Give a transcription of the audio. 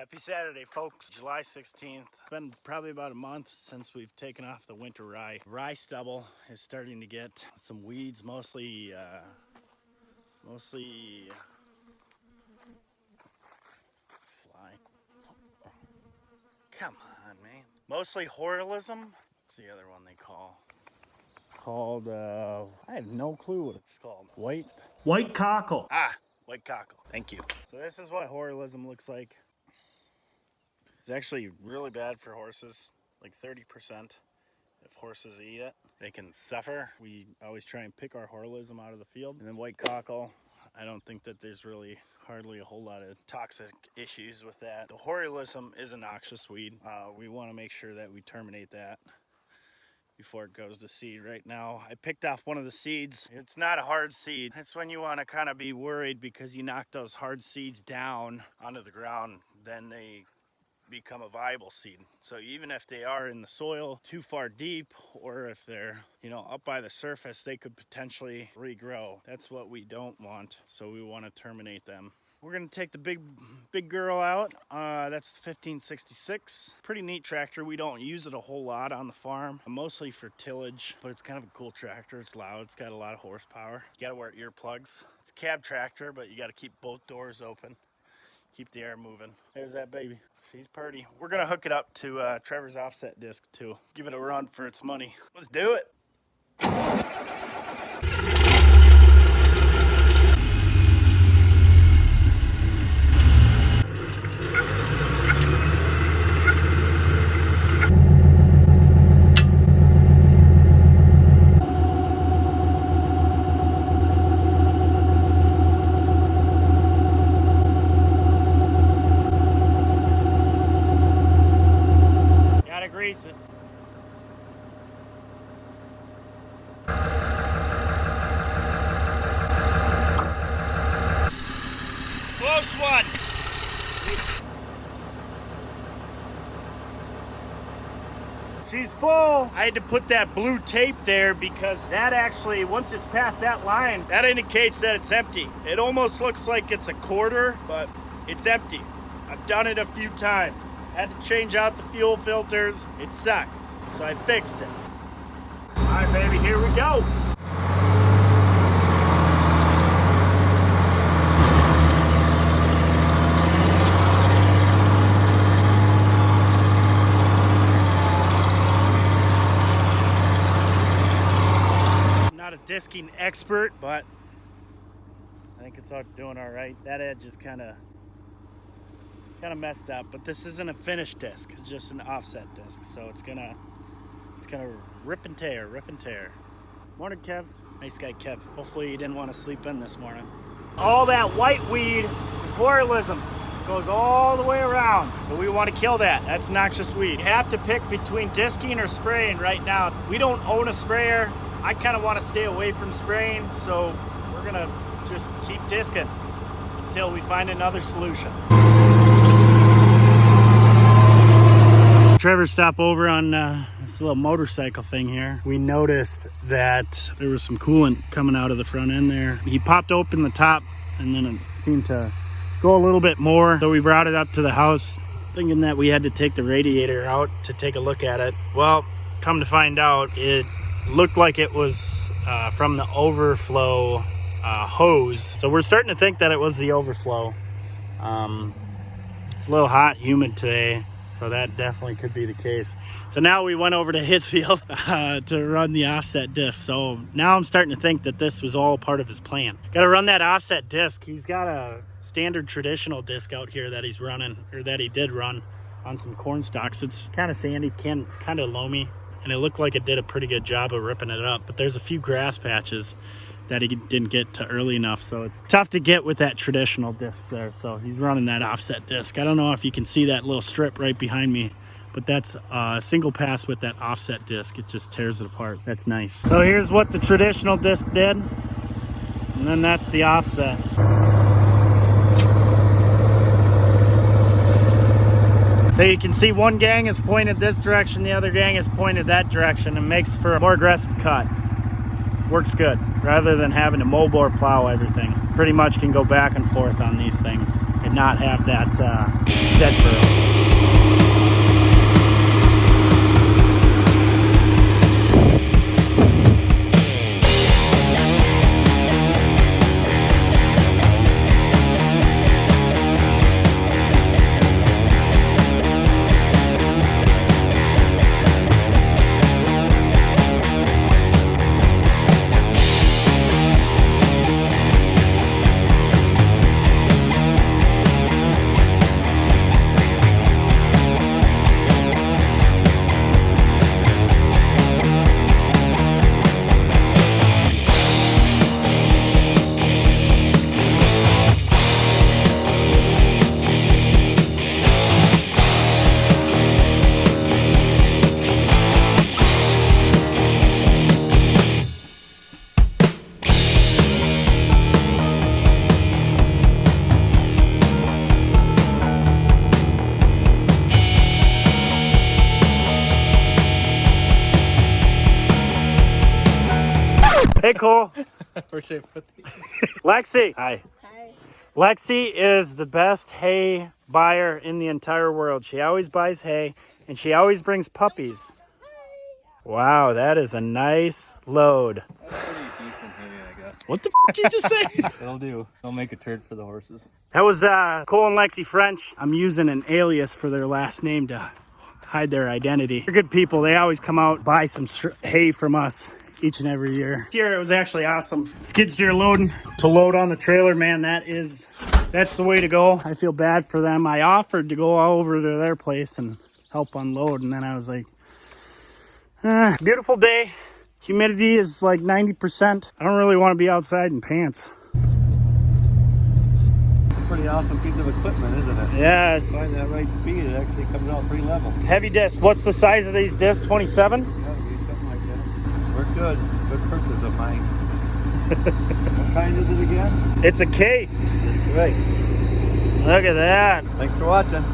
Happy Saturday, folks. July 16th. It's been probably about a month since we've taken off the winter rye. Rye stubble is starting to get some weeds, mostly fly. Come on, man. Mostly horalism. What's the other one they call? Called, I have no clue what it's called. White cockle. Ah, white cockle. Thank you. So this is what horalism looks like. It's actually really bad for horses, like 30%. If horses eat it, they can suffer. We always try and pick our horalism out of the field. And then white cockle, I don't think that there's really hardly a whole lot of toxic issues with that. The horalism is a noxious weed. We want to make sure that we terminate that before it goes to seed. Right now, I picked off one of the seeds. It's not a hard seed. That's when you want to kind of be worried, because you knock those hard seeds down onto the ground, then they become a viable seed. So even if they are in the soil too far deep, or if they're, up by the surface, they could potentially regrow. That's what we don't want. So we want to terminate them. We're gonna take the big girl out. That's the 1566. Pretty neat tractor. We don't use it a whole lot on the farm, mostly for tillage, but it's kind of a cool tractor. It's loud, it's got a lot of horsepower. You gotta wear earplugs. It's a cab tractor, but you gotta keep both doors open. Keep the air moving. There's that baby. She's pretty. We're gonna hook it up to Trevor's offset disc too. Give it a run for its money. Let's do it. It. Close one. She's full. I had to put that blue tape there because that actually, once it's past that line, that indicates that it's empty. It almost looks like it's a quarter, but it's empty. I've done it a few times. Had to change out the fuel filters. It sucks. So I fixed it. All right, baby, here we go. I'm not a disking expert, but I think it's doing all right. That edge is kind of messed up, but this isn't a finished disc. It's just an offset disc, so it's gonna rip and tear. Morning, Kev. Nice guy, Kev. Hopefully you didn't want to sleep in this morning. All that white weed is horalism. It goes all the way around, so we want to kill that. That's noxious weed. You have to pick between disking or spraying right now. We don't own a sprayer. I kind of want to stay away from spraying, so we're gonna just keep disking until we find another solution. Trevor stopped over on this little motorcycle thing here. We noticed that there was some coolant coming out of the front end there. He popped open the top, and then it seemed to go a little bit more. So we brought it up to the house, thinking that we had to take the radiator out to take a look at it. Well, come to find out, it looked like it was from the overflow hose. So we're starting to think that it was the overflow. It's a little hot, humid today, so that definitely could be the case. So now we went over to his field to run the offset disc. So now I'm starting to think that this was all part of his plan. Got to run that offset disc. He's got a standard traditional disc out here that he's running, or that he did run on some corn stalks. It's kind of sandy, kind of loamy, and it looked like it did a pretty good job of ripping it up. But there's a few grass patches that he didn't get to early enough, so it's tough to get with that traditional disc there. So he's running that offset disc. I don't know if you can see that little strip right behind me, but that's a single pass with that offset disc. It just tears it apart. That's nice. So here's what the traditional disc did, and then that's the offset. So you can see one gang is pointed this direction, the other gang is pointed that direction, and makes for a more aggressive cut. Works good, rather than having to mow bore plow everything. Pretty much can go back and forth on these things and not have that dead bird. Hey, Cole. Where should I put these? Lexi. Hi. Hi. Lexi is the best hay buyer in the entire world. She always buys hay, and she always brings puppies. Wow, that is a nice load. That's pretty decent hay, I guess. What the f*** did you just say? It'll do. I'll make a turd for the horses. That was Cole and Lexi French. I'm using an alias for their last name to hide their identity. They're good people. They always come out, buy some hay from us each and every year. This year it was actually awesome. Skid steer loading to load on the trailer, man. That's the way to go. I feel bad for them. I offered to go over to their place and help unload, and then I was like, beautiful day. Humidity is like 90%. I don't really want to be outside in pants. It's a pretty awesome piece of equipment, isn't it? Yeah. Find that right speed, it actually comes out pretty level. Heavy disc. What's the size of these discs? 27? Yeah, it'll be something like that. We're good. Good purchase of mine. What kind is it again? It's a case. That's right. Look at that. Thanks for watching.